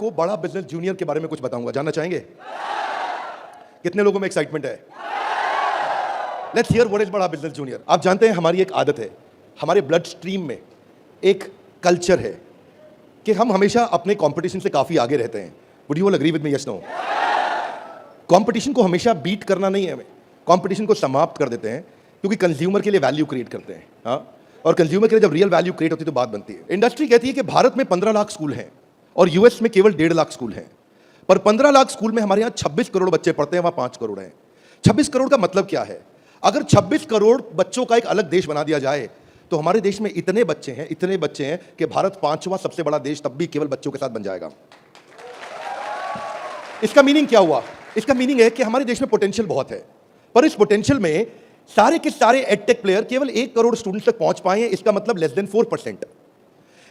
आपको बड़ा business junior के बारे में कुछ बताऊंगा, जानना चाहेंगे? कितने लोगों में एक्साइटमेंट है? लेट्स हियर व्हाट इज बड़ा बिजनेस जूनियर। आप जानते हैं हमारी एक आदत है, हमारे ब्लड स्ट्रीम में एक कल्चर है कि हम हमेशा अपने कंपटीशन से काफी आगे रहते हैं। Would you all agree with me? Yes no? Competition को हमेशा बीट करना नहीं है, हमें कंपटीशन को समाप्त कर देते हैं, क्योंकि कंज्यूमर के लिए वैल्यू क्रिएट करते हैं। हाँ, और कंज्यूमर के लिए जब रियल वैल्यू क्रिएट होती है तो बात बनती है। इंडस्ट्री कहती है कि भारत में 15 लाख स्कूल हैं और यूएस में केवल 1.5 लाख स्कूल हैं, पर 15 लाख स्कूल में हमारे यहाँ 26 करोड़ बच्चे पढ़ते हैं, वहां 5 करोड़ हैं। 26 करोड़ का मतलब क्या है? अगर 26 करोड़ बच्चों का एक अलग देश बना दिया जाए तो हमारे देश में इतने बच्चे हैं कि भारत 5वां सबसे बड़ा देश तब भी केवल बच्चों के साथ बन जाएगा। इसका मीनिंग क्या हुआ? इसका मीनिंग है कि हमारे देश में पोटेंशियल बहुत है, पर इस पोटेंशियल में सारे के सारे एडटेक प्लेयर केवल 1 करोड़ स्टूडेंट्स तक पहुंच पाए हैं। इसका मतलब लेस देन 4%।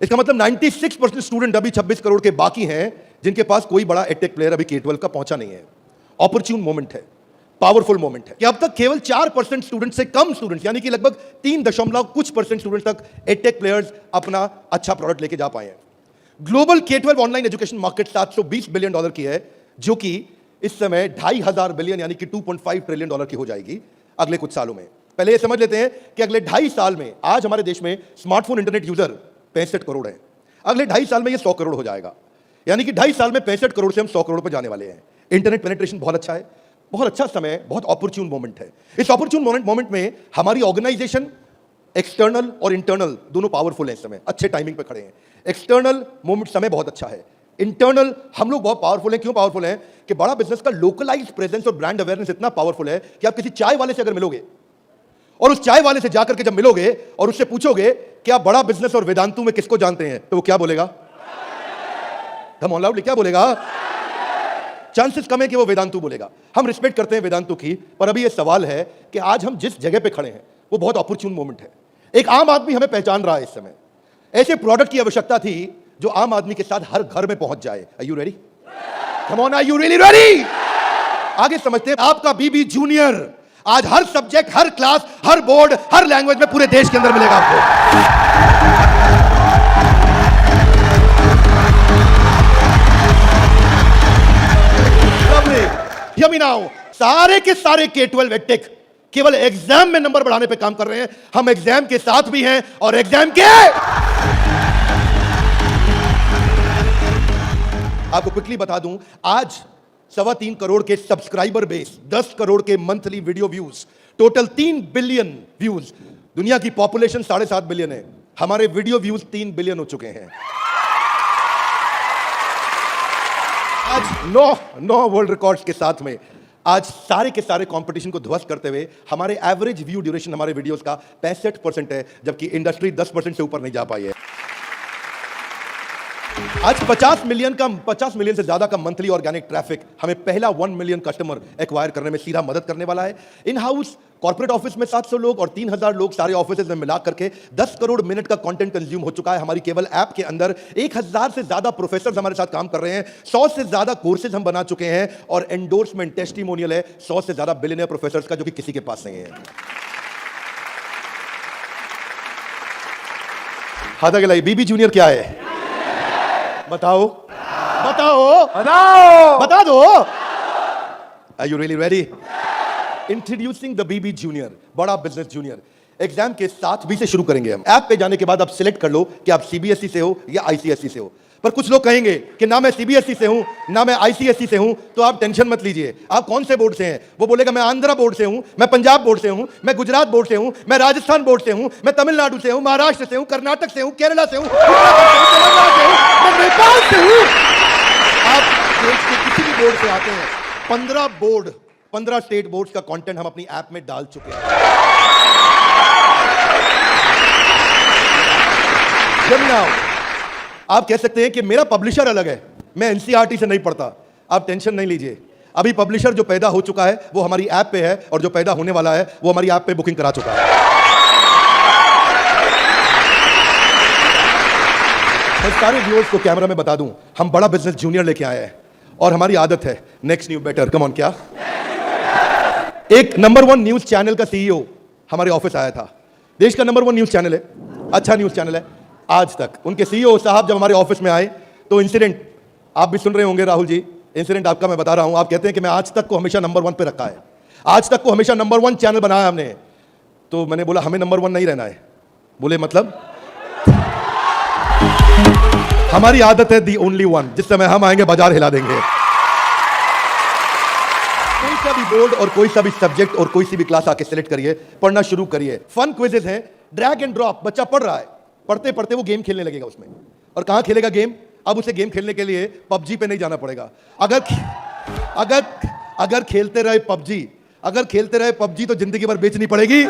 इसका मतलब 96% स्टूडेंट अभी 26 करोड़ के बाकी हैं, जिनके पास कोई बड़ा एडटेक प्लेयर अभी K-12 का पहुंचा नहीं है। ऑपर्च्यून मोमेंट है, पावरफुल मोमेंट है कि अब तक केवल 4% स्टूडेंट से कम स्टूडेंट्स, यानी कि लगभग 3% स्टूडेंट तक एडटेक प्लेयर्स अपना अच्छा प्रोडक्ट लेके जा पाए हैं। Global K-12 online education market $720 billion की है, जो कि इस समय 2,500 बिलियन यानी कि $2.5 ट्रिलियन की हो जाएगी अगले कुछ सालों में। पहले ये समझ लेते हैं कि अगले 2.5 साल में, आज हमारे देश में स्मार्टफोन इंटरनेट यूजर 65 करोड़ है, अगले 2.5 साल में ये 100 करोड़ हो जाएगा, यानी कि 2.5 साल में 65 करोड़ से हम 100 करोड़ पर जाने वाले हैं। इंटरनेट पेनिट्रेशन बहुत अच्छा है, बहुत अच्छा समय, बहुत अपॉर्चुन मोमेंट है। इस अपॉर्चुन मोमेंट में हमारी ऑर्गेनाइजेशन एक्सटर्नल और इंटरनल दोनों पावरफुल है, इस समय अच्छे टाइमिंग पे खड़े हैं। एक्सटर्नल मोमेंट समय बहुत अच्छा है, इंटरनल हम लोग बहुत पावरफुल हैं। क्यों पावरफुल हैं? कि बड़ा बिजनेस का लोकलाइज्ड प्रेजेंस और ब्रांड अवेयरनेस इतना पावरफुल है कि आप किसी चाय वाले से अगर मिलोगे और उस चाय वाले से जाकर के जब मिलोगे और उससे पूछोगे कि आप बड़ा बिजनेस और वेदांतु में किसको जानते हैं, तो वो क्या बोलेगा? कम ऑन लाउडली, क्या बोलेगा? चांसेस कम है कि वो वेदांतु बोलेगा। हम रिस्पेक्ट करते हैं वेदांतु की, पर अभी ये सवाल है कि आज हम जिस जगह पे खड़े हैं वो बहुत अपॉर्चुन मोमेंट है। एक आम आदमी हमें पहचान रहा है इस समय, ऐसे प्रोडक्ट की आवश्यकता थी जो आम आदमी के साथ हर घर में पहुंच जाए। Are you ready? Come on, are you really ready? आगे समझते हैं। आपका बीबी जूनियर आज हर सब्जेक्ट, हर क्लास, हर बोर्ड, हर लैंग्वेज में पूरे देश के अंदर मिलेगा आपको। Hear me now, सारे के सारे K-12 एडटेक केवल एग्जाम में नंबर बढ़ाने पे काम कर रहे हैं। हम एग्जाम के साथ भी हैं और एग्जाम के आपको क्विकली बता दूं, आज 3.25 करोड़ के सब्सक्राइबर बेस, 10 करोड़ के monthly video views, total 3 billion views. दुनिया की पॉपुलेशन 7.5 बिलियन है, हमारे वीडियो व्यूज 3 बिलियन हो चुके हैं। आज 9 वर्ल्ड रिकॉर्ड्स के साथ में आज सारे के सारे कंपटीशन को ध्वस्त करते हुए हमारे एवरेज व्यू ड्यूरेशन हमारे वीडियोस का 65% है, जबकि इंडस्ट्री 10% से ऊपर नहीं जा पाई है। आज 50 मिलियन से ज्यादा का मंथली ऑर्गेनिक ट्रैफिक हमें पहला 1 मिलियन कस्टमर एक्वायर करने में सीधा मदद करने वाला है। इन हाउस कॉर्पोरेट ऑफिस में 700 लोग और 3,000 लोग सारे ऑफिस में मिला करके 10 करोड़ मिनट का कंटेंट कंज्यूम हो चुका है हमारी केवल ऐप के अंदर। 1,000 से ज्यादा प्रोफेसर हमारे साथ काम कर रहे हैं, 100 से ज्यादा कोर्सेज हम बना चुके हैं और एंडोर्समेंट टेस्टिमोनियल है 100 से ज्यादा बिलियनियर प्रोफेसर्स का, जो कि किसी के पास नहीं है। हाथ आगे लाइए, बीबी जूनियर क्या है? बताओ बताओ बताओ, बता दो। Are you really ready? Introducing the BB Junior, बड़ा बिजनेस जूनियर। एग्जाम के साथ भी से शुरू करेंगे हम। ऐप पे जाने के बाद आप सिलेक्ट कर लो कि आप CBSE से हो या ICSE से हो। पर कुछ लोग कहेंगे कि ना मैं CBSE से हूं ना मैं ICSE से हूं, तो आप टेंशन मत लीजिए। आप कौन से बोर्ड से हैं? वो बोलेगा मैं आंध्रा बोर्ड से हूं, मैं पंजाब बोर्ड से हूं, मैं गुजरात बोर्ड से हूं, मैं राजस्थान बोर्ड से हूं, मैं तमिलनाडु से हूं, महाराष्ट्र से हूं, कर्नाटक से हूं, केरला से हूं, तेलंगाना से हूं, मैं नेपाल से हूं। आप देश के किसी भी बोर्ड से आते हैं, 15 स्टेट बोर्ड्स का कंटेंट हम अपनी ऐप में डाल चुके हैं। आप कह सकते हैं कि मेरा पब्लिशर अलग है, मैं NCERT से नहीं पढ़ता। आप टेंशन नहीं लीजिए, अभी पब्लिशर जो पैदा हो चुका है वो हमारी ऐप पे है और जो पैदा होने वाला है वो हमारी ऐप पे बुकिंग करा चुका है। मैं सारे व्यूअर्स को कैमरा में बता दूं, हम बड़ा बिजनेस जूनियर लेके आए हैं और हमारी आदत है next new better. Come on, क्या एक नंबर 1 न्यूज चैनल का CEO हमारे ऑफिस आया था। देश का नंबर 1 न्यूज चैनल है, अच्छा न्यूज चैनल है। आज तक उनके CEO साहब जब हमारे ऑफिस में आए तो इंसिडेंट आप भी सुन रहे होंगे राहुल जी, इंसिडेंट आपका मैं बता रहा हूं। आप कहते हैं कि मैं आज तक को हमेशा नंबर 1 पे रखा है, आज तक को हमेशा नंबर 1 चैनल बनाया हमने। तो मैंने बोला हमें नंबर 1 नहीं रहना है। बोले मतलब? हमारी आदत है दी ओनली वन, जिस समय हम आएंगे बाजार हिला देंगे। कोई सा भी बोर्ड और कोई सा भी सब्जेक्ट और कोई सी भी क्लास आके सिलेक्ट करिए, पढ़ना शुरू करिए। फन क्विजेस हैं, ड्रैग एंड ड्रॉप। बच्चा पढ़ रहा है, पढ़ते पढ़ते वो गेम खेलने लगेगा उसमें। और कहां खेलेगा गेम? अब उसे गेम खेलने के लिए पबजी पे नहीं जाना पड़ेगा। अगर खेलते रहे पबजी, अगर खेलते रहे पबजी तो जिंदगी भर बेचनी पड़ेगी।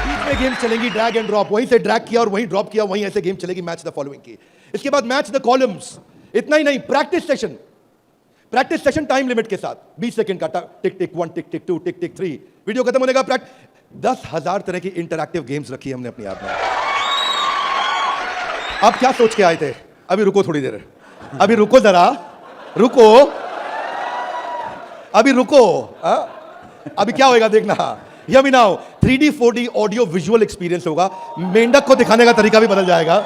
बीच में गेम चलेंगी ड्रैग एंड ड्रॉप, वहीं से ड्रैग किया और वहीं ड्रॉप किया, वहीं ऐसे गेम चलेगी मैच द फॉलोइंग की। इसके बाद मैच द कॉलम्स। इतना ही नहीं, प्रैक्टिस सेशन टाइम लिमिट के साथ 20 सेकंड का, टिक टिक 1, टिक टिक 2, टिक टिक 3, वीडियो खत्म होने का 10,000 तरह की इंटरैक्टिव गेम्स रखी हमने अपनी आप में। आप क्या सोच के आए थे? अभी रुको थोड़ी देर, अभी रुको जरा, रुको, अभी रुको। अभी क्या होगा देखना। Hear me now, 3D 4D audio visual experience होगा। मेंढक को दिखाने का तरीका भी बदल जाएगा।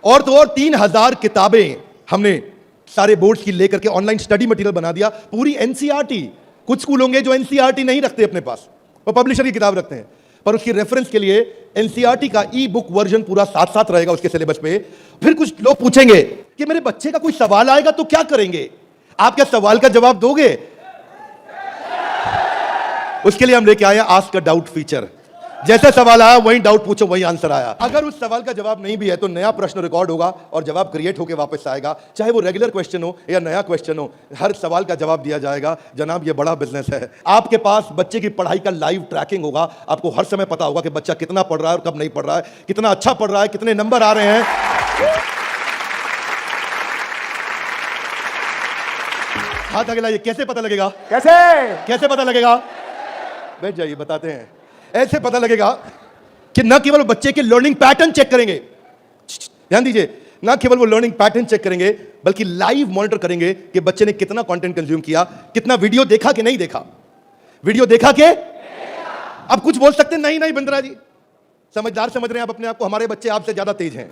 और तो और 3000 किताबें हमने सारे बोर्ड्स की लेकर के ऑनलाइन स्टडी मटेरियल बना दिया। पूरी एनसीईआरटी। कुछ स्कूल होंगे जो एनसीईआरटी नहीं रखते अपने पास, वो पब्लिशर की किताब रखते हैं, पर उसकी रेफरेंस के लिए एनसीईआरटी का ई बुक वर्जन पूरा साथ साथ रहेगा उसके सिलेबस पे। फिर कुछ लोग पूछेंगे कि मेरे बच्चे का कोई सवाल आएगा तो क्या करेंगे? आप क्या सवाल का जवाब दोगे? उसके लिए हम लेके आए आस्क अ डाउट फीचर। जैसे सवाल आया वहीं डाउट पूछो, वहीं आंसर आया। अगर उस सवाल का जवाब नहीं भी है तो नया प्रश्न रिकॉर्ड होगा और जवाब क्रिएट होकर वापस आएगा। चाहे वो रेगुलर क्वेश्चन हो या नया क्वेश्चन हो, हर सवाल का जवाब दिया जाएगा। जनाब, ये बड़ा बिजनेस है। आपके पास बच्चे की पढ़ाई का लाइव ट्रैकिंग होगा। आपको हर समय पता होगा कि बच्चा कितना पढ़ रहा है और कब नहीं पढ़ रहा है, कितना अच्छा पढ़ रहा है, कितने नंबर आ रहे हैं। हाथ आगे लाइए। कैसे पता लगेगा? कैसे पता लगेगा? बैठ जाइए, बताते हैं। ऐसे पता लगेगा कि न केवल बच्चे के लर्निंग पैटर्न चेक करेंगे, ध्यान दीजिए, ना केवल वो लर्निंग पैटर्न चेक करेंगे बल्कि लाइव मॉनिटर करेंगे कि बच्चे ने कितना कंटेंट कंज्यूम किया, कितना वीडियो देखा कि नहीं देखा, वीडियो देखा कि। अब कुछ बोल सकते हैं, नहीं नहीं बिंद्रा जी, समझदार समझ रहे हैं आप अपने आप को, हमारे बच्चे आपसे ज्यादा तेज हैं।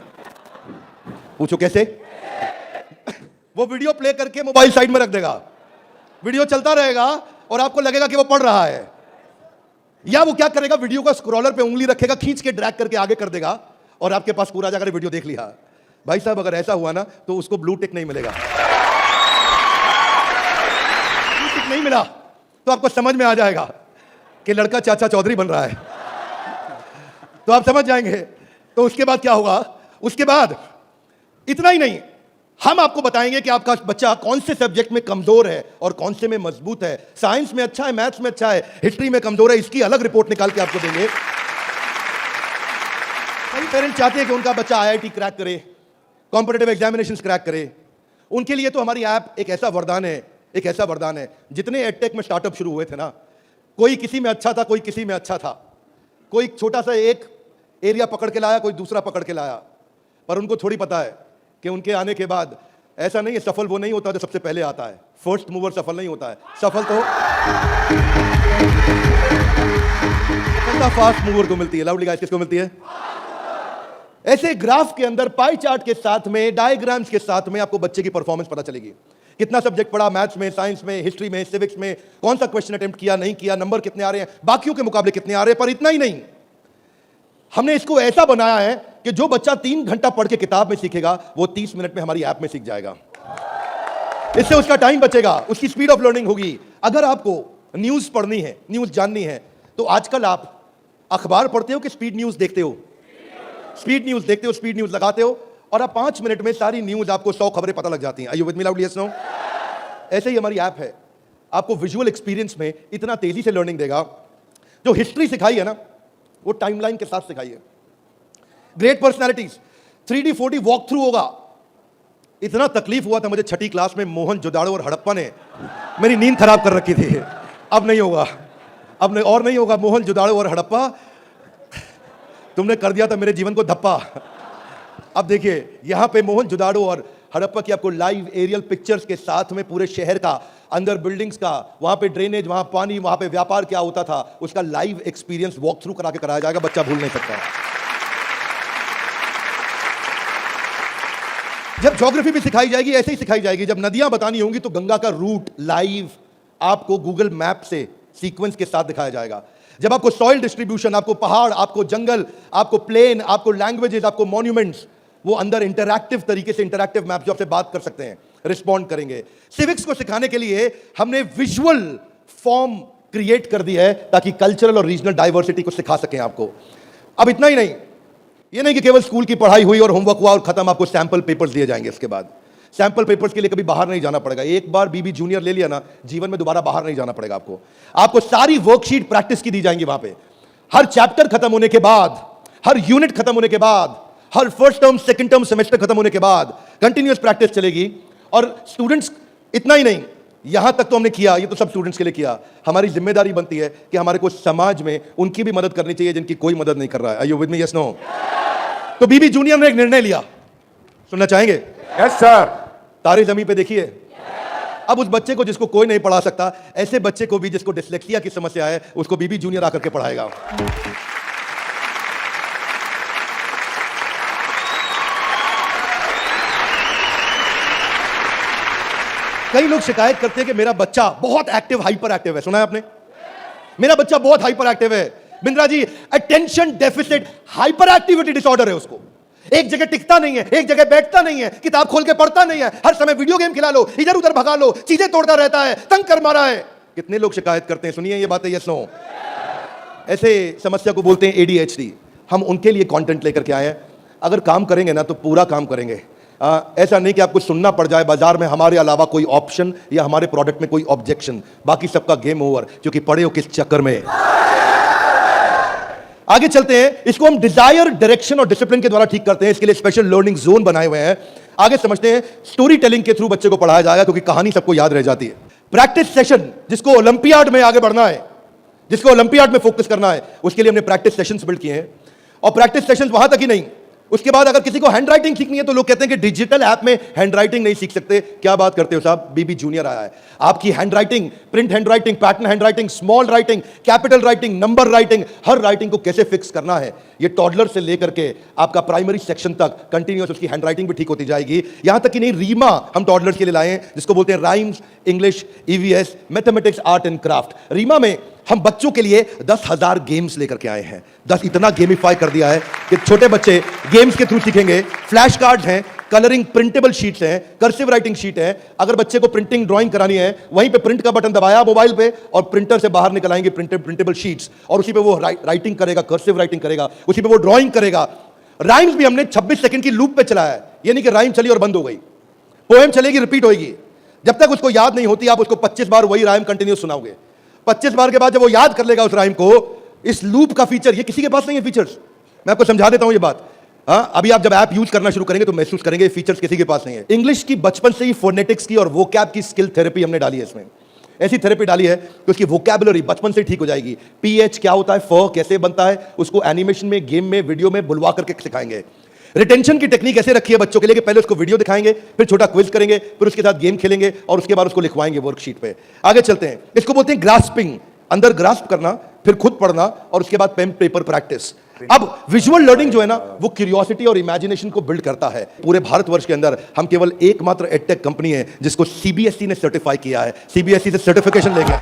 पूछो कैसे? वो वीडियो प्ले करके मोबाइल साइड में रख देगा, वीडियो चलता रहेगा और आपको लगेगा कि वो पढ़ रहा है। या वो क्या करेगा, वीडियो का स्क्रॉलर पे उंगली रखेगा, खींच के ड्रैग करके आगे कर देगा और आपके पास पूरा जाकर वीडियो देख लिया। भाई साहब, अगर ऐसा हुआ ना तो उसको ब्लू टिक नहीं मिलेगा। ब्लू टिक नहीं मिला तो आपको समझ में आ जाएगा कि लड़का चाचा चौधरी बन रहा है, तो आप समझ जाएंगे। तो उसके बाद क्या होगा? उसके बाद इतना ही नहीं, हम आपको बताएंगे कि आपका बच्चा कौन से सब्जेक्ट में कमजोर है और कौन से में मजबूत है। साइंस में अच्छा है, मैथ्स में अच्छा है, हिस्ट्री में कमजोर है, इसकी अलग रिपोर्ट निकाल के आपको देंगे। कई पेरेंट्स चाहते हैं कि उनका बच्चा आईआईटी क्रैक करे, कॉम्पिटिटिव एग्जामिनेशंस क्रैक करे। उनके लिए तो हमारी ऐप एक ऐसा वरदान है, एक ऐसा वरदान है। जितने एडटेक में स्टार्टअप शुरू हुए थे ना, कोई किसी में अच्छा था, कोई किसी में अच्छा था, कोई छोटा सा एक एरिया पकड़ के लाया, कोई दूसरा पकड़ के लाया, पर उनको थोड़ी पता है कि उनके आने के बाद ऐसा नहीं है, सफल वो नहीं होता जो सबसे पहले आता है। फर्स्ट मूवर सफल नहीं होता है, सफल तो फास्ट मूवर को मिलती है। लाउडली गाइस, किसको मिलती है? ऐसे ग्राफ के अंदर पाई चार्ट के साथ में, डायग्राम्स के साथ में आपको बच्चे की परफॉर्मेंस पता चलेगी। कितना सब्जेक्ट पढ़ा, मैथ्स में, साइंस में, हिस्ट्री में, सिविक्स में, कौन सा क्वेश्चन अटेम्प्ट किया, नहीं किया, नंबर कितने आ रहे हैं, बाकियों के मुकाबले कितने आ रहे हैं। पर इतना ही नहीं, हमने इसको ऐसा बनाया है कि जो बच्चा 3 घंटा पढ़ के किताब में सीखेगा वो 30 मिनट में हमारी ऐप में सीख जाएगा। इससे उसका टाइम बचेगा, उसकी स्पीड ऑफ लर्निंग होगी। अगर आपको न्यूज पढ़नी है, न्यूज जाननी है, तो आजकल आप अखबार पढ़ते हो कि स्पीड न्यूज देखते हो? स्पीड न्यूज देखते हो, स्पीड न्यूज लगाते हो और आप 5 मिनट में सारी न्यूज, आपको 100 खबरें पता लग जाती हैं। Are you with me loudly? Yes no? ऐसे ही हमारी ऐप है, आपको विजुअल एक्सपीरियंस में इतना तेजी से लर्निंग देगा। जो हिस्ट्री सिखाई है ना, वो टाइमलाइन के साथ सिखाई है। Great personalities 3D 4D walk through होगा। इतना तकलीफ हुआ था मुझे 6ठी क्लास में, मोहन जोदाड़ो और हड़प्पा ने मेरी नींद खराब कर रखी थी। अब नहीं होगा, अब नहीं, और नहीं होगा। मोहन जोदाड़ो और हड़प्पा, तुमने कर दिया था मेरे जीवन को धप्पा। अब देखिए, यहां पे मोहन जोदाड़ो और हड़प्पा की आपको लाइव एरियल पिक्चर्स के साथ में पूरे शहर का, अंदर बिल्डिंग्स का, वहां पे ड्रेनेज, वहां पानी, वहां पे व्यापार क्या होता था, उसका लाइव एक्सपीरियंस वॉक थ्रू करा के कराया जाएगा। बच्चा भूल नहीं सकता। जब ज्योग्राफी भी सिखाई जाएगी ऐसे ही सिखाई जाएगी। जब नदियां बतानी होंगी तो गंगा का रूट लाइव आपको गूगल मैप से सीक्वेंस के साथ दिखाया जाएगा। जब आपको सॉइल डिस्ट्रीब्यूशन, आपको पहाड़, आपको जंगल, आपको प्लेन, आपको लैंग्वेजेस, आपको मॉन्यूमेंट्स, वो अंदर इंटरैक्टिव तरीके से, इंटरैक्टिव मैप जो आपसे बात कर सकते हैं, रिस्पॉन्ड करेंगे। सिविक्स को सिखाने के लिए हमने विजुअल फॉर्म क्रिएट कर दी है ताकि कल्चरल और रीजनल डाइवर्सिटी को सिखा सकें आपको। अब इतना ही नहीं, ये नहीं कि केवल स्कूल की पढ़ाई हुई और होमवर्क हुआ और खत्म, आपको सैंपल पेपर्स दिए जाएंगे। इसके बाद सैंपल पेपर्स के लिए कभी बाहर नहीं जाना पड़ेगा। एक बार बीबी जूनियर ले लिया ना, जीवन में दोबारा बाहर नहीं जाना पड़ेगा आपको। आपको सारी वर्कशीट प्रैक्टिस की दी जाएंगी वहां पे। हर चैप्टर खत्म होने के बाद, हर यूनिट खत्म होने के बाद, हर first term, second term, semester खत्म होने के बाद कंटिन्यूअस प्रैक्टिस चलेगी। और स्टूडेंट्स, इतना ही नहीं, यहां तक तो हमने किया, ये तो सब स्टूडेंट्स के लिए किया। हमारी जिम्मेदारी बनती है कि हमारे को समाज में उनकी भी मदद करनी चाहिए जिनकी कोई मदद नहीं कर रहा है। Are you with me? Yes, no? तो बीबी जूनियर ने एक निर्णय लिया, सुनना चाहेंगे? Yes sir. तारे जमीन पे देखिए। अब उस बच्चे को जिसको कोई नहीं पढ़ा सकता, ऐसे बच्चे को भी जिसको डिसलेक्सिया की समस्या है, उसको बीबी जूनियर आकर के पढ़ाएगा। कई लोग शिकायत करते हैं कि मेरा बच्चा बहुत एक्टिव, हाइपर एक्टिव है। सुना है आपने? मेरा बच्चा बहुत हाइपर एक्टिव है। Bindra ji, attention deficit hyperactivity disorder है उसको। एक जगह टिकता नहीं है, एक जगह बैठता नहीं है, किताब खोल के पढ़ता नहीं है, हर समय वीडियो गेम खिला लो, इधर उधर भगा लो, चीजें तोड़ता रहता है, तंग कर मारा है। कितने लोग शिकायत करते हैं? सुनिए ये बातें, यस नो? ऐसे समस्या को बोलते हैं ADHD। हम उनके लिए कंटेंट लेकर के आए हैं। अगर काम करेंगे ना तो पूरा काम करेंगे। ऐसा नहीं कि आपको सुनना पड़ जाए बाजार में हमारे अलावा कोई ऑप्शन या हमारे प्रोडक्ट में कोई ऑब्जेक्शन, बाकी सबका गेम ओवर, क्योंकि पड़े हो किस चक्कर में। आगे चलते हैं। इसको हम डिजायर, डायरेक्शन और डिसिप्लिन के द्वारा ठीक करते हैं। इसके लिए स्पेशल लर्निंग जोन बनाए हुए हैं। आगे समझते हैं। स्टोरी टेलिंग के थ्रू बच्चे को पढ़ाया जाएगा क्योंकि कहानी सबको याद रह जाती है। प्रैक्टिस सेशन, जिसको ओलंपियाड में आगे बढ़ना है, जिसको ओलंपियाड में फोकस करना है, उसके लिए हमने प्रैक्टिस सेशंस बिल्ड किए हैं। और प्रैक्टिस सेशंस वहां तक ही नहीं, उसके बाद अगर किसी को हैंड राइटिंग सीखनी है तो लोग कहते हैं कि डिजिटल ऐप में हैंड राइटिंग नहीं सीख सकते। क्या बात करते हो साहब, बीबी जूनियर आया है। आपकी handwriting, print handwriting, pattern handwriting, small writing, capital writing, number writing, हर राइटिंग को कैसे फिक्स करना है, ये टॉडलर से लेकर के आपका प्राइमरी सेक्शन तक कंटिन्यूअस उसकी हैंड राइटिंग भी ठीक होती जाएगी। यहां तक कि नहीं, रीमा हम टॉडलर्स के लिए लाए हैं, जिसको बोलते हैं rhymes, English, EVS, mathematics, art and craft. रीमा में हम बच्चों के लिए 10,000 गेम्स लेकर के आए हैं। 10 इतना गेमिफाई कर दिया है कि छोटे बच्चे गेम्स के थ्रू सीखेंगे। फ्लैश कार्ड्स हैं, कलरिंग प्रिंटेबल शीट्स हैं, कर्सिव राइटिंग शीट है। अगर बच्चे को प्रिंटिंग ड्राइंग करानी है, वहीं पे प्रिंट का बटन दबाया मोबाइल पे और प्रिंटर से बाहर निकल आएंगे प्रिंटेबल शीट्स, और उसी पे वो राइटिंग करेगा, कर्सिव राइटिंग करेगा, उसी पे वो ड्राइंग करेगा। राइम्स भी हमने 26 सेकंड की लूप पे चलाया है। ये नहीं कि राइम चली और बंद हो गई। पोएम चलेगी, रिपीट होगी। जब तक उसको याद नहीं होती, आप उसको 25 बार वही राइम कंटिन्यू सुनाओगे। 25 बार के बाद जब वो याद कर लेगा उस राइम को, इस लूप का फीचर, ये किसी के पास नहीं है फीचर्स। मैं आपको समझा देता हूं ये बात। अभी आप जब ऐप यूज करना शुरू करेंगे तो महसूस करेंगे फीचर्स किसी के पास नहीं है। इंग्लिश की बचपन से ही फोनेटिक्स की और वोकैब की स्किल थेरेपी हमने डाली है इसमें। ऐसी थेरेपी डाली है कि उसकी वोकैबुलरी बचपन से ठीक हो जाएगी। PH क्या होता है, फ कैसे बनता है, उसको एनिमेशन में, गेम में, वीडियो में बुलवा करके सिखाएंगे। रिटेंशन की टेक्निक ऐसे रखी है बच्चों के लिए कि पहले उसको वीडियो दिखाएंगे, फिर छोटा क्विज करेंगे, फिर उसके साथ गेम खेलेंगे और उसके बाद उसको लिखवाएंगे वर्कशीट पे। आगे चलते हैं। इसको बोलते हैं ग्रास्पिंग, अंदर ग्रास्प करना, फिर खुद पढ़ना और उसके बाद पेन पेपर प्रैक्टिस। अब विजुअल लर्निंग जो है ना, वो क्यूरियोसिटी और इमेजिनेशन को बिल्ड करता है। पूरे भारतवर्ष के अंदर हम केवल एकमात्र एडटेक कंपनी है जिसको CBSE ने सर्टिफाई किया है। CBSE से सर्टिफिकेशन ले गया।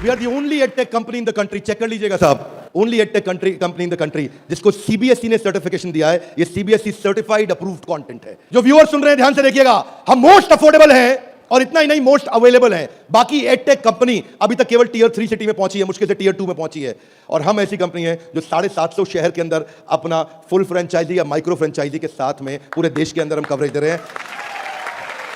We are the only edtech company in the country, check कर लीजिएगा साहब, only edtech company in the country जिसको CBSE ने सर्टिफिकेशन दिया है। ये CBSE सर्टिफाइड अप्रूव्ड कंटेंट है। जो व्यूअर सुन रहे हैं ध्यान से देखिएगा, हम मोस्ट अफोर्डेबल है और इतना ही नहीं, मोस्ट अवेलेबल है। बाकी एडटेक कंपनी अभी तक केवल Tier 3 सिटी में पहुंची है, मुश्किल से Tier 2 में पहुंची है। और हम ऐसी कंपनी है जो 750 शहर के अंदर अपना फुल फ्रेंचाइजी या माइक्रो फ्रेंचाइजी के साथ में पूरे देश के अंदर हम कवरेज दे रहे हैं।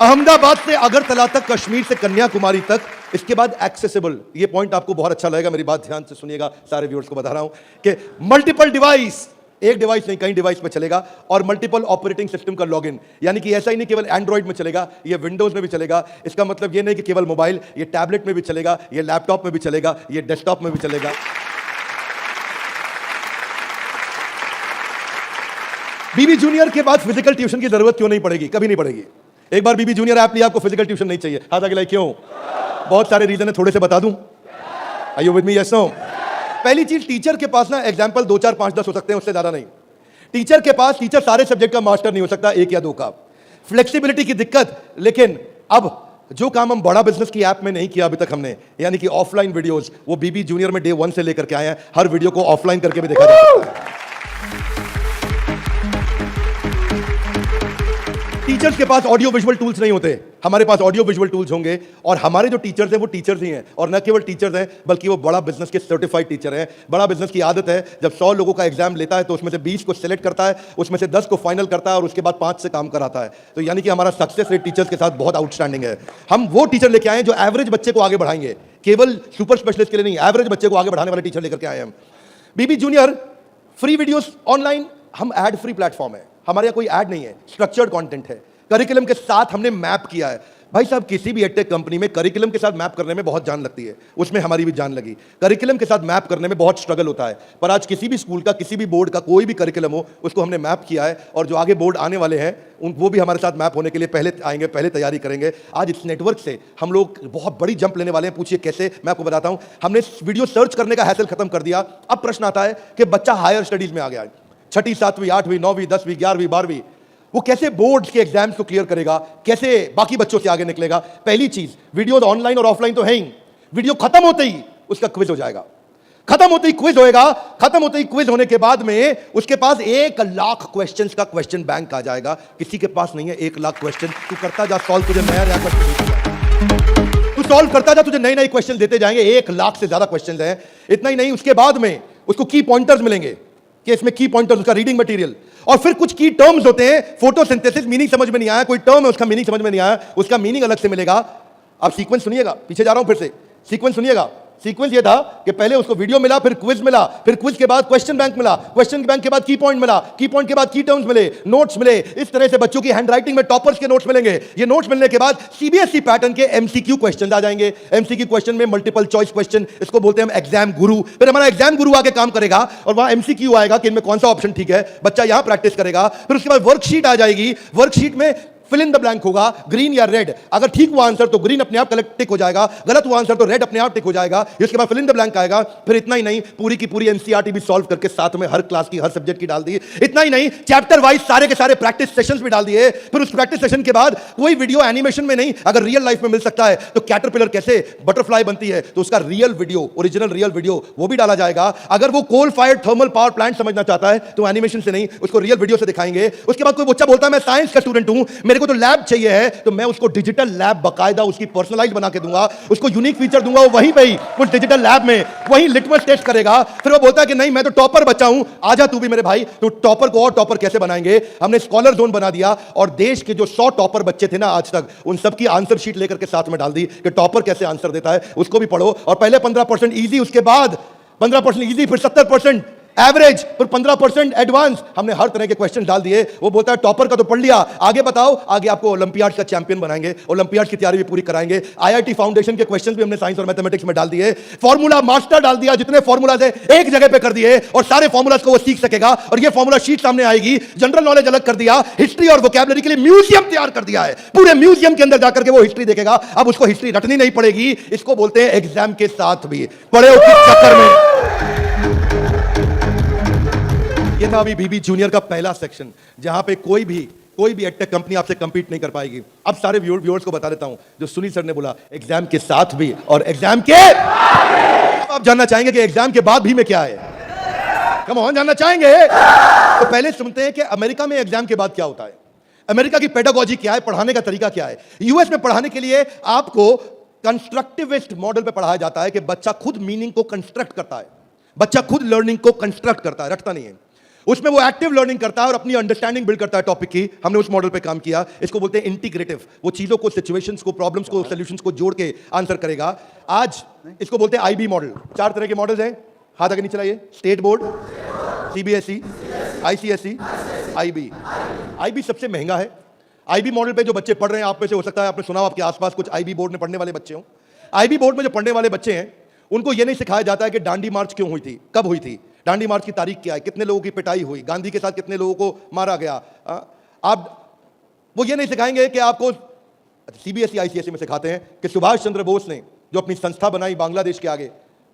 अहमदाबाद से अगरतला तक, कश्मीर से कन्याकुमारी तक। इसके बाद एक्सेसिबल, ये पॉइंट आपको बहुत अच्छा लगेगा, मेरी बात ध्यान से सुनिएगा, सारे व्यूअर्स को बता रहा हूं कि मल्टीपल डिवाइस, एक डिवाइस नहीं कई डिवाइस पे चलेगा, और मल्टीपल ऑपरेटिंग सिस्टम का लॉगिन। यानी कि ऐसा ही नहीं केवल एंड्रॉइड में चलेगा, ये विंडोज में भी चलेगा। इसका मतलब ये नहीं कि केवल मोबाइल, ये टैबलेट में भी चलेगा, ये लैपटॉप में भी चलेगा, ये डेस्कटॉप में भी चलेगा। बीबी जूनियर के बाद फिजिकल ट्यूशन की जरूरत क्यों नहीं पड़ेगी? कभी नहीं पड़ेगी। एक बार बीबी जूनियर ऐप लिया, आपको फिजिकल ट्यूशन नहीं चाहिए। हाथ आगे लाइक क्यों? बहुत सारे रीजन है, थोड़े से बता दूं। Are you with me? Yes no? पहली चीज, टीचर के पास ना एग्जाम्पल 2 4 5 10 हो सकते हैं, उससे ज्यादा नहीं। टीचर सारे सब्जेक्ट का मास्टर नहीं हो सकता, 1 या 2 का। फ्लेक्सिबिलिटी की दिक्कत, लेकिन अब जो काम हम बड़ा बिजनेस की ऐप में नहीं किया अभी तक हमने, यानी कि ऑफलाइन वीडियोस, वो बीबी जूनियर में डे 1 से लेकर के आए हैं। हर वीडियो को ऑफलाइन करके भी देखा जा सकता है। टीचर्स के पास ऑडियो विजुअल टूल्स नहीं होते, हमारे पास ऑडियो विजुअल टूल्स होंगे। और हमारे जो टीचर्स हैं वो टीचर्स ही हैं, और न केवल टीचर्स हैं बल्कि वो बड़ा बिजनेस के सर्टिफाइड टीचर हैं। बड़ा बिजनेस की आदत है, जब 100 लोगों का एग्जाम लेता है तो उसमें से 20 को सिलेक्ट करता है, उसमें से 10 को फाइनल करता है और उसके बाद 5 से काम कराता है। तो यानी कि हमारा सक्सेस रेट टीचर्स के साथ बहुत आउटस्टैंडिंग है। हम वो टीचर लेके आए हैं जो एवरेज बच्चे को आगे बढ़ाएंगे, केवल सुपर स्पेशलिस्ट के लिए नहीं, एवरेज बच्चे को आगे बढ़ाने वाले टीचर लेकर के आए हैं हम। बीबी जूनियर फ्री वीडियोस ऑनलाइन, हम एड फ्री प्लेटफॉर्म है, हमारे यहाँ कोई एड नहीं है, स्ट्रक्चर्ड कंटेंट है। करिकुलम के साथ हमने मैप किया है। भाई साहब, किसी भी एडटेक कंपनी में करिकुलम के साथ मैप करने में बहुत जान लगती है, उसमें हमारी भी जान लगी। करिकुलम के साथ मैप करने में बहुत स्ट्रगल होता है, पर आज किसी भी स्कूल का, किसी भी बोर्ड का कोई भी करिकुलम हो, उसको हमने मैप किया है। और जो आगे बोर्ड आने वाले हैं वो भी हमारे साथ मैप होने के लिए पहले आएंगे, पहले तैयारी करेंगे। आज इस नेटवर्क से हम लोग बहुत बड़ी जंप लेने वाले हैं। पूछिए कैसे, मैं आपको बताता हूं। हमने वीडियो सर्च करने का हैसल खत्म कर दिया। अब प्रश्न आता है कि बच्चा हायर स्टडीज में आ गया है, 6ठी 7वीं 8वीं 9वीं 10वीं 11वीं 12वीं, वो कैसे बोर्ड्स के एग्जाम्स को क्लियर करेगा, कैसे बाकी बच्चों से आगे निकलेगा। पहली चीज, वीडियो ऑनलाइन और ऑफलाइन तो है ही, वीडियो खत्म होते ही उसका क्विज हो जाएगा। खत्म होते ही क्विज होएगा, खत्म होते ही क्विज होने के बाद में उसके पास 1 लाख क्वेश्चंस का क्वेश्चन बैंक आ जाएगा। किसी के पास नहीं है 1 लाख क्वेश्चन। तू करता जा सॉल्व, तुझे नया नया क्वेश्चन, तू सॉल्व करता जा, तुझे नए नए क्वेश्चन देते जाएंगे। 1 लाख से ज्यादा क्वेश्चन हैं। इतना ही नहीं, उसके बाद में उसको की पॉइंटर्स मिलेंगे कि इसमें की पॉइंटर्स, उसका रीडिंग मटेरियल, और फिर कुछ की टर्म्स होते हैं। फोटोसिंथेसिस मीनिंग समझ में नहीं आया, कोई टर्म है उसका मीनिंग समझ में नहीं आया, उसका मीनिंग अलग से मिलेगा। आप सीक्वेंस सुनिएगा, पीछे जा रहा हूं फिर से, सीक्वेंस सुनिएगा। सीक्वेंस ये था कि पहले उसको वीडियो मिला, फिर क्विज मिला, फिर क्विज के बाद क्वेश्चन बैंक मिला, क्वेश्चन बैंक के बाद की पॉइंट मिला, की पॉइंट के बाद की टर्म्स मिले, नोट्स मिले। इस तरह से बच्चों की हैंडराइटिंग में टॉपर्स के नोट्स मिलेंगे। ये नोट्स मिलने के बाद सीबीएसई पैटर्न के एमसीक्यू क्वेश्चंस आ जाएंगे। एमसीक्यू क्वेश्चन में मल्टीपल चॉइस क्वेश्चन, इसको बोलते हैं हम एग्जाम गुरु। फिर हमारा एग्जाम गुरु आके काम करेगा और वहां एमसीक्यू आएगा कि इनमें कौन सा ऑप्शन ठीक है, बच्चा यहां प्रैक्टिस करेगा। फिर उसके बाद वर्कशीट आ जाएगी, वर्कशीट में फिल इन द ब्लैंक होगा, ग्रीन या रेड। अगर ठीक हुआ आंसर तो ग्रीन अपने आप कलेक्ट टिक हो जाएगा, गलत हुआ आंसर तो रेड अपने आप टिक हो जाएगा। इसके बाद फिल इन द ब्लैंक आएगा। फिर इतना ही नहीं, पूरी की पूरी एनसीईआरटी भी सॉल्व करके साथ में हर क्लास की, हर सब्जेक्ट की डाल दी। इतना ही नहीं, चैप्टर वाइज सारे के सारे प्रैक्टिस सेशंस भी डाल दिए। फिर उस प्रैक्टिस सेशन के बाद कोई वीडियो एनिमेशन में नहीं, अगर रियल लाइफ में मिल सकता है तो कैटरपिलर कैसे बटरफ्लाई बनती है तो उसका real video, original real video वो भी डाला जाएगा। अगर वो coal fired thermal power plant समझना चाहता है तो एनिमेशन से नहीं, उसको रियल वीडियो से दिखाएंगे। उसके बाद कोई बच्चा बोलता है मैं साइंस का स्टूडेंट हूं, मेरे को तो लैब चाहिए है, तो मैं उसको डिजिटल लैब बकायदा उसकी पर्सनलाइज बना के दूंगा, उसको यूनिक फीचर दूंगा। वो वहीं पे ही उस डिजिटल लैब में वहीं लिटमस टेस्ट करेगा। फिर वो बोलता है कि नहीं मैं तो टॉपर बच्चा हूं, आजा तू भी मेरे भाई। तो टॉपर को और टॉपर कैसे बनाएंगे, हमने स्कॉलर जोन बना दिया और देश के जो 100 टॉपर बच्चे थे ना आज तक, उन सबकी आंसर शीट लेकर के साथ में डाल दी कि टॉपर कैसे आंसर देता है, उसको भी पढ़ो। और पहले 15% इजी, उसके बाद 15% इजी, फिर 70% एवरेज, फिर 15% एडवांस। हमने हर तरह के क्वेश्चन डाल दिए। वो बोलता है टॉपर का तो पढ़ लिया, आगे बताओ। आगे आपको ओलंपियाड का चैंपियन बनाएंगे, ओलंपियाड की तैयारी भी पूरी कराएंगे। आईआईटी फाउंडेशन के क्वेश्चंस भी हमने साइंस और मैथमेटिक्स में डाल दिए। फार्मूला मास्टर डाल दिया, जितने फार्मूलाज है एक जगह पे कर दिए और सारे फार्मूलाज को वो सीख सकेगा। और ये फार्मूला शीट सामने आएगी। जनरल नॉलेज अलग कर दिया, हिस्ट्री और वोकैबुलरी के लिए म्यूजियम तैयार कर दिया है। पूरे म्यूजियम के अंदर जाकर के वो हिस्ट्री देखेगा। अब उसको हिस्ट्री रटनी नहीं पड़ेगी। इसको बोलते हैं एग्जाम के साथ भी पढ़े हो किस चक्कर में। ये था अभी बीबी जूनियर का पहला सेक्शन, जहां पे कोई भी एडटेक कंपनी आपसे कंपीट नहीं कर पाएगी। अब सारे व्यूअर्स को बता देता हूं, जो सुनील सर ने बोला एग्जाम के साथ भी और एग्जाम के, आप जानना चाहेंगे कि एग्जाम के बाद भी में क्या है। कम ऑन, जानना चाहेंगे तो पहले सुनते हैं कि अमेरिका में एग्जाम के बाद क्या होता है, अमेरिका की पेडागोजी क्या है, पढ़ाने का तरीका क्या है। यूएस में पढ़ाने के लिए आपको कंस्ट्रक्टिविस्ट मॉडल पे पढ़ाया जाता है कि बच्चा खुद मीनिंग को कंस्ट्रक्ट करता है, बच्चा खुद लर्निंग को कंस्ट्रक्ट करता है, रटता नहीं है। उसमें वो एक्टिव लर्निंग करता है और अपनी अंडरस्टैंडिंग बिल्ड करता है टॉपिक की। हमने उस मॉडल पे काम किया। इसको बोलते हैं इंटीग्रेटिव। वो चीजों को, सिचुएशंस को, प्रॉब्लम्स को, सॉल्यूशंस को जोड़ के आंसर करेगा। आज इसको बोलते हैं आईबी मॉडल। 4 तरह के मॉडल्स हैं, हाथ आगे नीचे लाइए। State board, CBSE, ICSE, IB. IB सबसे महंगा है। आईबी मॉडल पे जो बच्चे पढ़ रहे हैं, आप में से हो सकता है आपने सुना हो आपके आसपास कुछ आईबी बोर्ड में पढ़ने वाले बच्चे हों। आईबी बोर्ड में जो पढ़ने वाले बच्चे हैं उनको यह नहीं सिखाया जाता है कि दांडी मार्च क्यों हुई थी, कब हुई थी, दांडी मार्च की तारीख क्या है, कितने लोगों की पिटाई हुई, गांधी के साथ कितने लोगों को मारा गया। आप वो ये नहीं सिखाएंगे कि आपको, सीबीएसई आईसीएसई में सिखाते हैं कि सुभाष चंद्र बोस ने जो अपनी संस्था बनाई बांग्लादेश के आगे,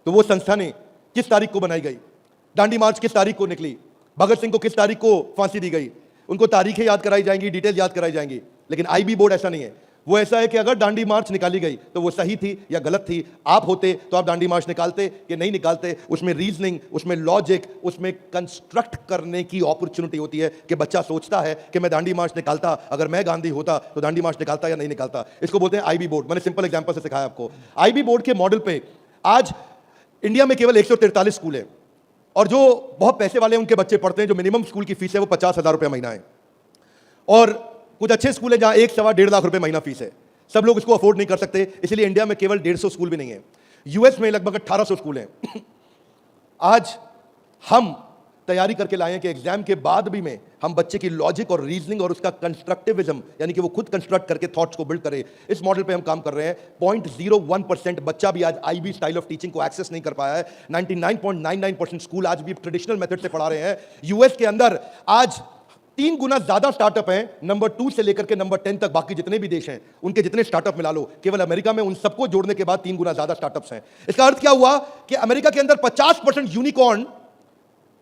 तो वो संस्था ने किस तारीख को बनाई गई, दांडी मार्च किस तारीख को निकली, भगत सिंह को किस तारीख को फांसी दी गई, उनको तारीखें याद कराई जाएंगी, डिटेल याद कराई जाएंगी। लेकिन आईबी बोर्ड ऐसा नहीं है। वो ऐसा है कि अगर दांडी मार्च निकाली गई तो वो सही थी या गलत थी। आप होते तो आप दांडी मार्च निकालते कि नहीं निकालते। उसमें रीजनिंग, उसमें लॉजिक, उसमें कंस्ट्रक्ट करने की अपॉर्चुनिटी होती है कि बच्चा सोचता है कि मैं दांडी मार्च निकालता, अगर मैं गांधी होता तो दांडी मार्च निकालता या नहीं निकालता। इसको बोलते हैं आईबी बोर्ड। मैंने सिंपल एग्जांपल से सिखाया आपको। आईबी बोर्ड के मॉडल पे आज इंडिया में केवल 143 स्कूल है, और जो बहुत पैसे वाले उनके बच्चे पढ़ते हैं, जो मिनिमम स्कूल की फीस है वो 50,000 रुपये महीना है, और कुछ अच्छे स्कूल है जहां 1-1.5 लाख रुपए महीना फीस है। सब लोग इसको अफोर्ड नहीं कर सकते, इसलिए इंडिया में केवल 150 स्कूल भी नहीं है। यूएस में लगभग 1800 स्कूल हैं। आज हम तैयारी करके लाए हैं कि एग्जाम के बाद भी में हम बच्चे की लॉजिक और रीजनिंग और उसका कंस्ट्रक्टिविज्म, यानी कि वो खुद कंस्ट्रक्ट करके थॉट्स को बिल्ड करे, इस मॉडल पे हम काम कर रहे हैं। 0.01% बच्चा भी आज आईबी स्टाइल ऑफ टीचिंग को एक्सेस नहीं कर पाया है। 99.99% स्कूल आज भी ट्रेडिशनल मेथड से पढ़ा रहे हैं। यूएस के अंदर आज 3 गुना ज्यादा स्टार्टअप हैं, नंबर 2 से लेकर के नंबर 10 तक। बाकी जितने भी देश हैं उनके जितने स्टार्टअप मिला लो, केवल अमेरिका में उन सबको जोड़ने के बाद 3 गुना ज्यादा स्टार्टअप्स हैं। इसका अर्थ क्या हुआ कि अमेरिका के अंदर 50% यूनिकॉर्न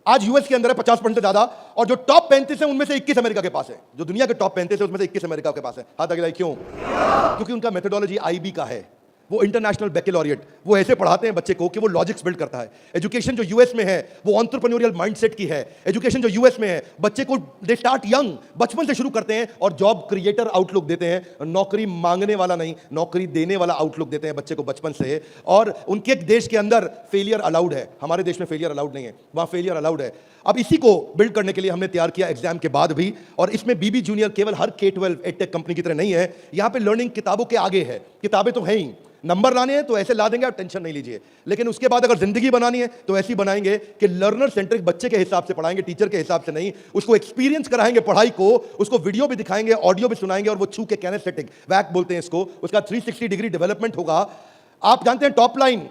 आज यूएस के अंदर है, 50% से ज्यादा। और जो टॉप 35 है उनमें से 21 अमेरिका के पास है। जो दुनिया के टॉप 35 है उसमें से 21 अमेरिका के पास है। हाथ आगे, क्यों? क्योंकि उनका मेथोडोलॉजी आईबी का है। वो इंटरनेशनल बैकलॉरिएट, वो ऐसे पढ़ाते हैं बच्चे को कि वो लॉजिक्स बिल्ड करता है। एजुकेशन जो यूएस में है वो एंटरप्रेन्योरियल माइंडसेट की है। एजुकेशन जो यूएस में है, बच्चे को दे स्टार्ट यंग, बचपन से शुरू करते हैं और जॉब क्रिएटर आउटलुक देते हैं। नौकरी मांगने वाला नहीं, नौकरी देने वाला आउटलुक देते हैं बच्चे को बचपन से। और उनके देश के अंदर फेलियर अलाउड है, हमारे देश में फेलियर अलाउड नहीं है, वहां फेलियर अलाउड है। अब इसी को बिल्ड करने के लिए हमने तैयार किया एग्जाम के बाद भी। और इसमें बीबी जूनियर केवल हर K-12 एडटेक कंपनी की तरह नहीं है। यहां पे लर्निंग किताबों के आगे है। किताबें तो हैं ही, नंबर लाने हैं तो ऐसे ला देंगे, आप टेंशन नहीं लीजिए। लेकिन उसके बाद अगर जिंदगी बनानी है तो ऐसी बनाएंगे कि लर्नर सेंट्रिक, बच्चे के हिसाब से पढ़ाएंगे, टीचर के हिसाब से नहीं। उसको एक्सपीरियंस कराएंगे पढ़ाई को, उसको वीडियो भी दिखाएंगे, ऑडियो भी सुनाएंगे, और वो छू के कैनेस्थेटिक वैक बोलते हैं इसको, उसका 360 डिग्री डेवलपमेंट होगा। आप जानते हैं टॉप लाइन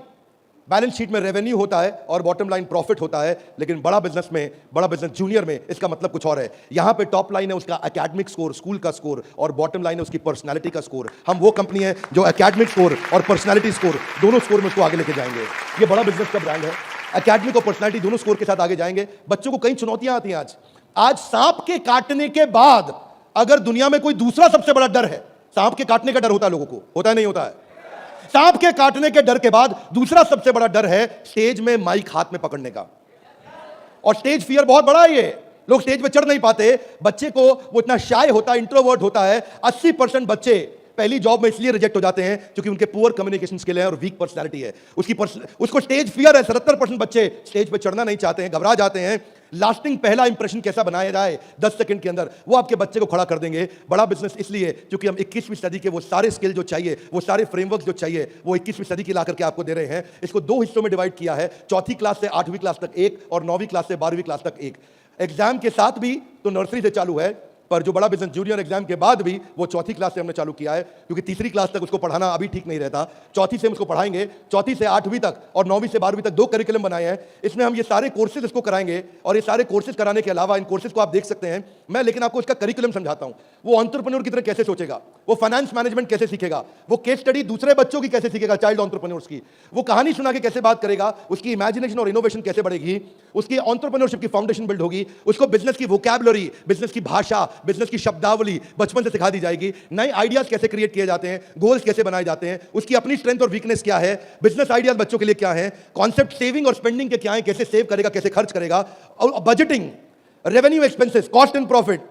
बैलेंस शीट में रेवेन्यू होता है और बॉटम लाइन प्रॉफिट होता है, लेकिन बड़ा बिजनेस में, बड़ा बिजनेस जूनियर में इसका मतलब कुछ और है। यहां पे टॉप लाइन है उसका एकेडमिक स्कोर, स्कूल का स्कोर, और बॉटम लाइन है उसकी पर्सनालिटी का स्कोर। हम वो कंपनी है जो एकेडमिक स्कोर और पर्सनालिटी स्कोर, दोनों स्कोर में उसको आगे लेके जाएंगे। ये बड़ा बिजनेस का ब्रांड है। एकेडमिक और पर्सनालिटी दोनों स्कोर के साथ आगे जाएंगे। बच्चों को कई चुनौतियां आती हैं। आज सांप के काटने के बाद अगर दुनिया में कोई दूसरा सबसे बड़ा डर है, सांप के काटने का डर होता है लोगों को, होता है नहीं होता है? सांप के काटने के डर के बाद दूसरा सबसे बड़ा डर है स्टेज में माइक हाथ में पकड़ने का। और स्टेज फियर बहुत बड़ा है। ये लोग स्टेज पे चढ़ नहीं पाते। बच्चे को वो इतना शाय होता है, इंट्रोवर्ट होता है। 80% बच्चे पहली जॉब में इसलिए रिजेक्ट हो जाते हैं क्योंकि उनके पुअर कम्युनिकेशन स्किल है और वीक पर्सनालिटी है। उसको स्टेज फियर है। 77% बच्चे स्टेज पे चढ़ना नहीं चाहते हैं, घबरा जाते हैं। लास्टिंग पहला इंप्रेशन कैसा बनाया जाए 10 सेकंड के अंदर, वो आपके बच्चे को खड़ा कर देंगे। बड़ा बिजनेस इसलिए क्योंकि हम 21वीं सदी के वो सारे स्किल जो चाहिए, वो सारे फ्रेमवर्क जो चाहिए, वो 21वीं सदी की ला करके आपको दे रहे हैं। इसको 2 हिस्सों में डिवाइड किया है, 4th क्लास से 8वीं क्लास तक एक, और 9वीं क्लास से 12वीं क्लास तक एक। एग्जाम के साथ भी तो नर्सरी से चालू है, पर जो बड़ा बिजनेस जूनियर एग्जाम के बाद भी वो 4th क्लास से हमने चालू किया है, क्योंकि 3री क्लास तक उसको पढ़ाना अभी ठीक नहीं रहता। 4th से हम उसको पढ़ाएंगे, 4th से 8वीं तक और 9वीं से 12वीं तक 2 करिकुलम बनाए हैं। इसमें हम ये सारे कोर्सेज इसको कराएंगे, और ये सारे कोर्सेज कराने के अलावा इन कोर्सेज को आप देख सकते हैं। मैं लेकिन आपको इसका करिकुलम समझाता हूं। वो एंटरप्रेन्योर की तरह कैसे सोचेगा, वो फाइनेंस मैनेजमेंट कैसे सीखेगा, वो केस स्टडी दूसरे बच्चों की कैसे सीखेगा, चाइल्ड एंटरप्रेन्योर्स की, वो कहानी सुना के कैसे बात करेगा, उसकी इमेजिनेशन और इनोवेशन कैसे बढ़ेगी, उसकी एंटरप्रेन्योरशिप की फाउंडेशन बिल्ड होगी, उसको बिजनेस की वोकैबुलरी, बिजनेस की भाषा, बिजनेस की शब्दावली बचपन से सिखा दी जाएगी। नए आइडियाज कैसे क्रिएट किए जाते हैं, गोल्स कैसे बनाए जाते हैं, उसकी अपनी स्ट्रेंथ और वीकनेस क्या है, बिजनेस आइडियाज बच्चों के लिए क्या है, कॉन्सेप्ट सेविंग और स्पेंडिंग के क्या है, कैसे सेव करेगा, कैसे खर्च करेगा, और budgeting, revenue, expenses, cost and profit,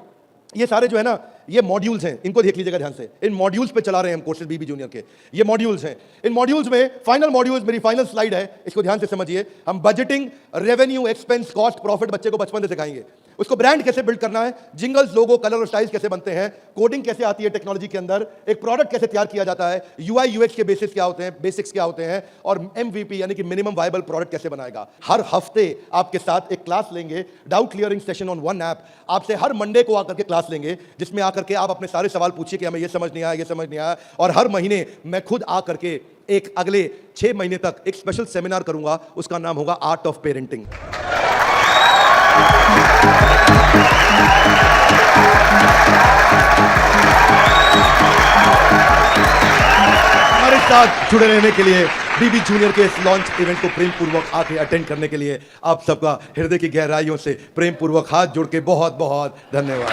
ये सारे जो है ना, ये मॉड्यूल्स हैं। इनको देख लीजिएगा ध्यान से। इन मॉड्यूल्स पे चला रहे हैं हम कोर्सेज बीबी जूनियर के। ये मॉड्यूल्स हैं। इन मॉड्यूल्स में फाइनल मॉड्यूल्स, मेरी फाइनल स्लाइड है, इसको ध्यान से समझिए। हम budgeting, revenue, expense, cost, profit बच्चे को बचपन से सिखाएंगे। उसको ब्रांड कैसे बिल्ड करना है, जिंगल्स, लोगो, कलर और स्टाइल्स कैसे बनते हैं, कोडिंग कैसे आती है टेक्नोलॉजी के अंदर, एक प्रोडक्ट कैसे तैयार किया जाता है, यूआई यूएक्स के बेसिस क्या होते हैं, बेसिक्स क्या होते हैं, और एमवीपी यानी कि मिनिमम वायबल प्रोडक्ट कैसे बनाएगा। हर हफ्ते आपके साथ एक क्लास लेंगे, doubt clearing session on one app. आपसे हर मंडे को आकर के क्लास लेंगे, जिसमें आकर के आप अपने सारे सवाल पूछिए कि हमें ये समझ नहीं आया, ये समझ नहीं आया। और हर महीने मैं खुद आकर के एक अगले 6 महीने तक एक स्पेशल सेमिनार करूंगा, उसका नाम होगा आर्ट ऑफ पेरेंटिंग। हमारे साथ जुड़े रहने के लिए बीबी जूनियर के इस लॉन्च इवेंट को प्रेम पूर्वक आके अटेंड करने के लिए आप सबका हृदय की गहराइयों से प्रेम पूर्वक हाथ जोड़ के बहुत बहुत धन्यवाद।